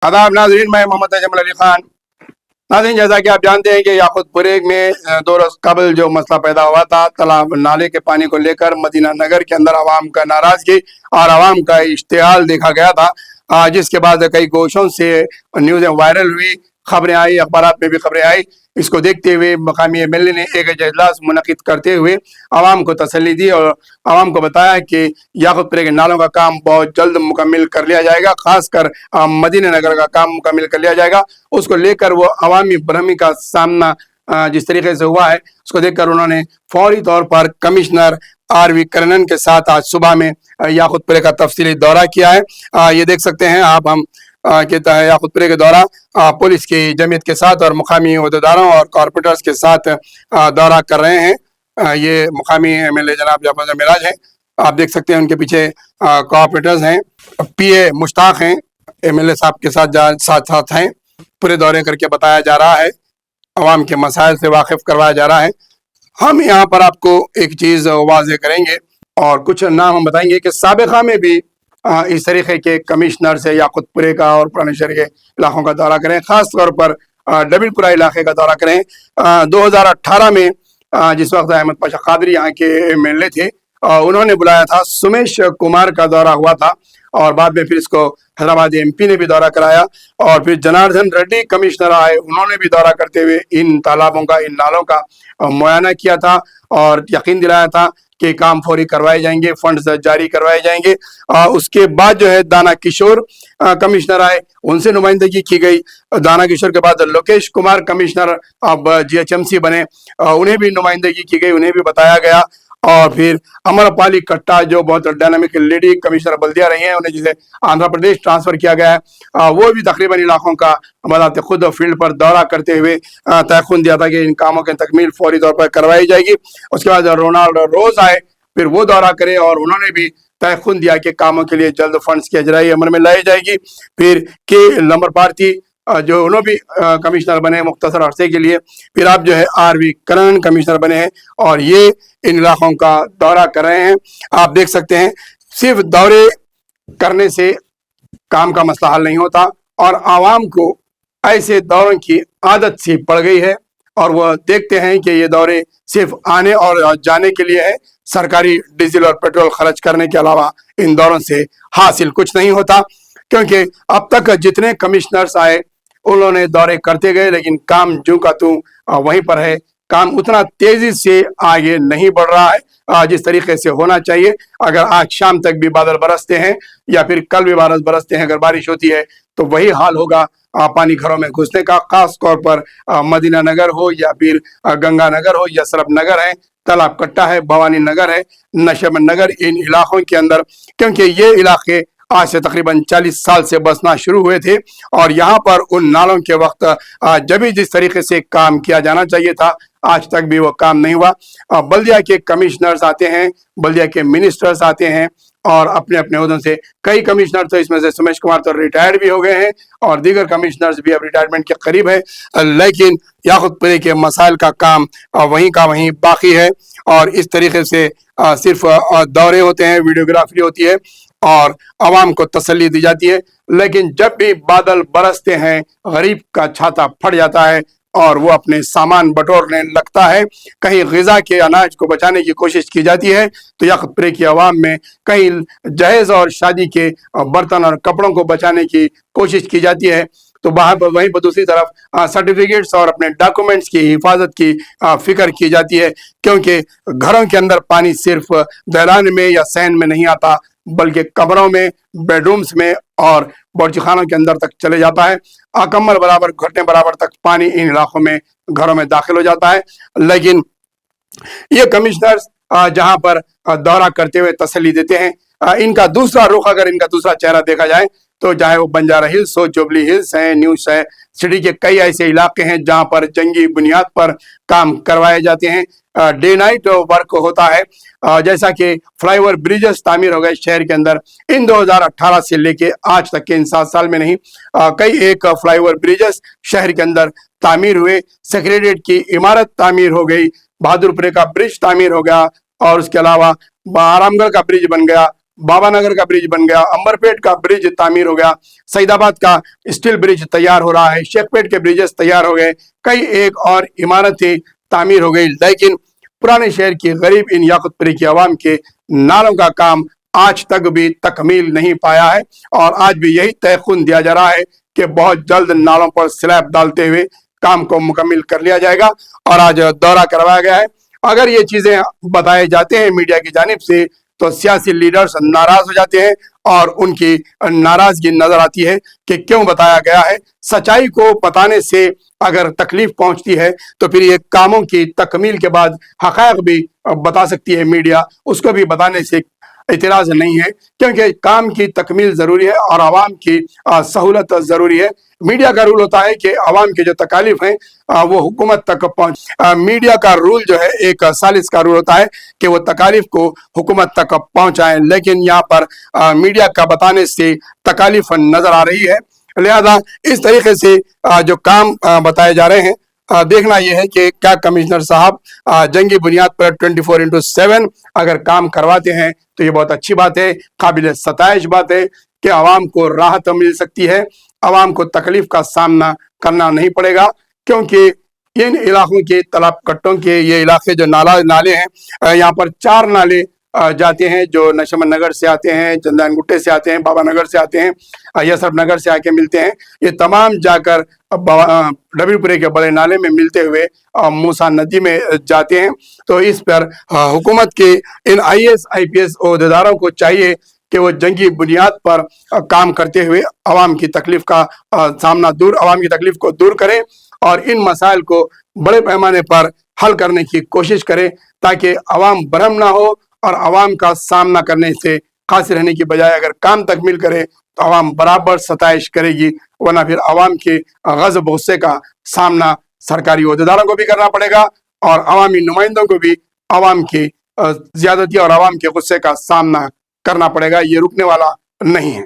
आदाब नाज़रीन, मैं मोहम्मद अजमल अली खान। नाज़रीन, जैसा कि आप जानते हैं कि याकूतपुरे में 2 रोज़ कबल जो मसला पैदा हुआ था तालाब नाले के पानी को लेकर, मदीना नगर के अंदर आवाम का नाराज़गी और आवाम का इश्तिहाल देखा गया था, जिसके बाद कई गोशों से न्यूज़ें वायरल हुई, खबरें आई, अखबारात में भी खबरें आई। इसको देखते हुए मकामी एमएलए ने एक इजलास मुनक़िद करते हुए आवाम को तसल्ली दी और आवाम को बताया कि याकूतपुरे के नालों का काम बहुत जल्द मुकम्मिल कर लिया जाएगा, खासकर मदीना नगर का काम मुकम्मिल कर लिया जाएगा। उसको लेकर वो अवामी बरहमी का सामना जिस तरीके से हुआ है, उसको देखकर उन्होंने फौरी तौर पर कमिश्नर आर.वी. कर्णन के साथ आज सुबह में याकूतपुरे का तफसीली दौरा किया है। ये देख सकते हैं आप, हम कहता है याकूतपुरे के दौरा पुलिस की जमीयत के साथ और मुकामी अहदेदारों और कॉरपोरेटर्स के साथ दौरा कर रहे हैं। ये मुकामी एमएलए जनाब जाफर मिराज है, आप देख सकते हैं उनके पीछे कॉरपोरेटर्स हैं, पीए मुश्ताक हैं, एमएलए साहब के साथ साथ हैं। पूरे दौरे करके बताया जा रहा है, अवाम के मसाइल से वाकिफ करवाया जा रहा है। हम यहाँ पर आपको एक चीज़ वाज़ेह करेंगे और कुछ नाम हम बताएंगे कि साबिक़ा में भी इस तरीके के कमिश्नर से याकूतपुरे का और पुराने शहर के इलाकों का दौरा करें, ख़ास तौर पर डबीपुरा इलाके का दौरा करें। 2018 में जिस वक्त अहमद पाशा कादरी यहाँ के एमएलए थे, उन्होंने बुलाया था, सुमेश कुमार का दौरा हुआ था और बाद में फिर इसको हैदराबाद एमपी ने भी दौरा कराया और फिर जनार्दन रेड्डी कमिश्नर आए, उन्होंने भी दौरा करते हुए इन तालाबों का, इन नालों का मुआयना किया था और यकीन दिलाया था कि काम फौरी करवाए जाएंगे, फंड्स जारी करवाए जाएंगे। उसके बाद जो है दाना किशोर कमिश्नर आए, उनसे नुमाइंदगी की गई। दाना किशोर के बाद लोकेश कुमार कमिश्नर अब जीएचएमसी बने, उन्हें भी नुमाइंदगी की गई, उन्हें भी बताया गया। और फिर अमरपाली कट्टा जो बहुत डायनामिक लेडी कमिश्नर बल्दिया रही हैं, उन्हें जिसे आंध्र प्रदेश ट्रांसफर किया गया है, वो भी तकरीबन इलाकों का बजाते खुद फील्ड पर दौरा करते हुए तयखुन दिया था कि इन कामों की तकमील फौरी तौर पर करवाई जाएगी। उसके बाद रोनाल्ड रोज आए, फिर वो दौरा करे और उन्होंने भी तयखुन दिया कि कामों के लिए जल्द फंड्स की अजराई अमल में लाई जाएगी। फिर के लंबर पार्थी जो उन्होंने भी कमिश्नर बने मुख्तसर अरसे के लिए। फिर आप जो है आर.वी. कर्णन कमिश्नर बने हैं और ये इन इलाकों का दौरा कर रहे हैं। आप देख सकते हैं, सिर्फ दौरे करने से काम का मसला हल नहीं होता और आवाम को ऐसे दौरों की आदत सी पड़ गई है और वह देखते हैं कि ये दौरे सिर्फ आने और जाने के लिए है, सरकारी डीजल और पेट्रोल खर्च करने के अलावा इन दौरों से हासिल कुछ नहीं होता। क्योंकि अब तक जितने कमिश्नर्स आए उन्होंने दौरे करते गए, लेकिन काम जूं का तूं वहीं पर है, काम उतना तेजी से आगे नहीं बढ़ रहा है जिस तरीके से होना चाहिए। अगर आज शाम तक भी बादल बरसते हैं या फिर कल भी बादल बरसते हैं, अगर बारिश होती है तो वही हाल होगा पानी घरों में घुसने का, खास तौर पर मदीना नगर हो या फिर गंगा नगर हो या सरब नगर है, तालाब कट्टा है, भवानी नगर है, नशब नगर, इन इलाकों के अंदर, क्योंकि ये इलाके आज से तकरीबन 40 साल से बसना शुरू हुए थे और यहाँ पर उन नालों के वक्त जब भी जिस तरीके से काम किया जाना चाहिए था, आज तक भी वो काम नहीं हुआ। बल्दिया के कमिश्नर्स आते हैं, बल्दिया के मिनिस्टर्स आते हैं और अपने अपने ओहदों से, कई कमिश्नर तो इसमें से सुमेश कुमार तो रिटायर्ड भी हो गए हैं और दीगर कमिश्नर्स भी अब रिटायरमेंट के करीब है, लेकिन याकूतपुरे के मसाइल का काम वहीं का वहीं बाकी है। और इस तरीके से सिर्फ दौरे होते हैं, वीडियोग्राफी होती है और आवाम को तसल्ली दी जाती है, लेकिन जब भी बादल बरसते हैं गरीब का छाता फट जाता है और वो अपने सामान बटोरने लगता है, कहीं ग़िज़ा के अनाज को बचाने की कोशिश की जाती है तो याकूतपुरे की आवाम में कहीं जहेज़ और शादी के बर्तन और कपड़ों को बचाने की कोशिश की जाती है, तो वहीं पर दूसरी तरफ सर्टिफिकेट्स और अपने डॉक्यूमेंट्स की हिफाजत की फिक्र की जाती है। क्योंकि घरों के अंदर पानी सिर्फ दहलान में या सहन में नहीं आता, बल्कि कमरों में, बेडरूम्स में और बावर्चीखानों के अंदर तक चले जाता है। कमर बराबर, घुटने बराबर तक पानी इन इलाकों में, घरों में दाखिल हो जाता है। लेकिन ये कमिश्नर्स जहां पर दौरा करते हुए तसल्ली देते हैं, इनका दूसरा रुख, अगर इनका दूसरा चेहरा देखा जाए तो चाहे वो बंजारा हिल्स हो, जुबली हिल्स है, न्यू सिटी के कई ऐसे इलाके हैं जहां पर जंगी बुनियाद पर काम करवाए जाते हैं, डे नाइट वर्क होता है। जैसा कि फ्लाईओवर ब्रिजेस तामीर हो गए शहर के अंदर, इन 2018 से लेके आज तक के इन 7 साल में नहीं, कई एक फ्लाईओवर ब्रिजेस शहर के अंदर तामीर हुए, सेक्रेटेरिएट की इमारत तामीर हो गई, बहादुरपुरे का ब्रिज तामीर हो गया और उसके अलावा आरामगढ़ का ब्रिज बन गया, बाबा नगर का ब्रिज बन गया, अंबरपेट का ब्रिज तामीर हो गया, सईदाबाद का स्टील ब्रिज तैयार हो रहा है, शेखपेट के ब्रिजेस तैयार हो गए, कई एक और इमारतें तामीर हो गई, लेकिन पुराने शहर की गरीब इन याकुतपुरी की आवाम के नालों का काम आज तक भी तकमील नहीं पाया है। और आज भी यही तयखुन दिया जा रहा है कि बहुत जल्द नालों पर स्लैब डालते हुए काम को मुकम्मल कर लिया जाएगा। और आज दौरा करवाया गया है। अगर ये चीजें बताए जाते हैं मीडिया की जानिब से तो सियासी लीडर्स नाराज हो जाते हैं और उनकी नाराजगी नजर आती है कि क्यों बताया गया है। सच्चाई को बताने से अगर तकलीफ पहुंचती है तो फिर ये कामों की तकमील के बाद हकायक भी बता सकती है मीडिया, उसको भी बताने से इतराज नहीं है, क्योंकि काम की तकमील जरूरी है और आवाम की सहूलत जरूरी है। मीडिया का रूल होता है कि आवाम की जो तकालीफ हैं वो हुकूमत तक पहुंच, मीडिया का रूल जो है एक सालिस का रूल होता है कि वो तकालीफ को हुकूमत तक पहुंचाएं, लेकिन यहाँ पर मीडिया का बताने से तकालीफ नजर आ रही है। लिहाजा इस तरीके से जो काम बताए जा रहे हैं, देखना यह है कि क्या कमिश्नर साहब जंगी बुनियाद पर 24/7 अगर काम करवाते हैं तो ये बहुत अच्छी बात है, काबिल सताइश बात है कि आवाम को राहत मिल सकती है, आवाम को तकलीफ का सामना करना नहीं पड़ेगा। क्योंकि इन इलाकों के तालाब कट्टों के ये इलाके जो नाले हैं, यहाँ पर 4 नाले जाते हैं जो नशमन नगर से आते हैं, चंदन गुट्टे से आते हैं, बाबा नगर से आते हैं, यसरफ नगर से आके मिलते हैं। ये तमाम जाकर डबीपुरे के बड़े नाले में मिलते हुए मूसा नदी में जाते हैं। तो इस पर हुकूमत के इन IAS IPS ओहदेदारों को चाहिए कि वो जंगी बुनियाद पर काम करते हुए आवाम की तकलीफ का आवाम की तकलीफ को दूर करें और इन मसाइल को बड़े पैमाने पर हल करने की कोशिश करें, ताकि आवाम बरहम ना हो और आवाम का सामना करने से खासी रहने की बजाय अगर काम तकमील करे तो आवाम बराबर सताइश करेगी, वरना फिर आवाम के गज़ब गुस्से का सामना सरकारी ओहदेदारों को भी करना पड़ेगा और अवामी नुमाइंदों को भी आवाम की ज्यादती और आवाम के गुस्से का सामना करना पड़ेगा। ये रुकने वाला नहीं है।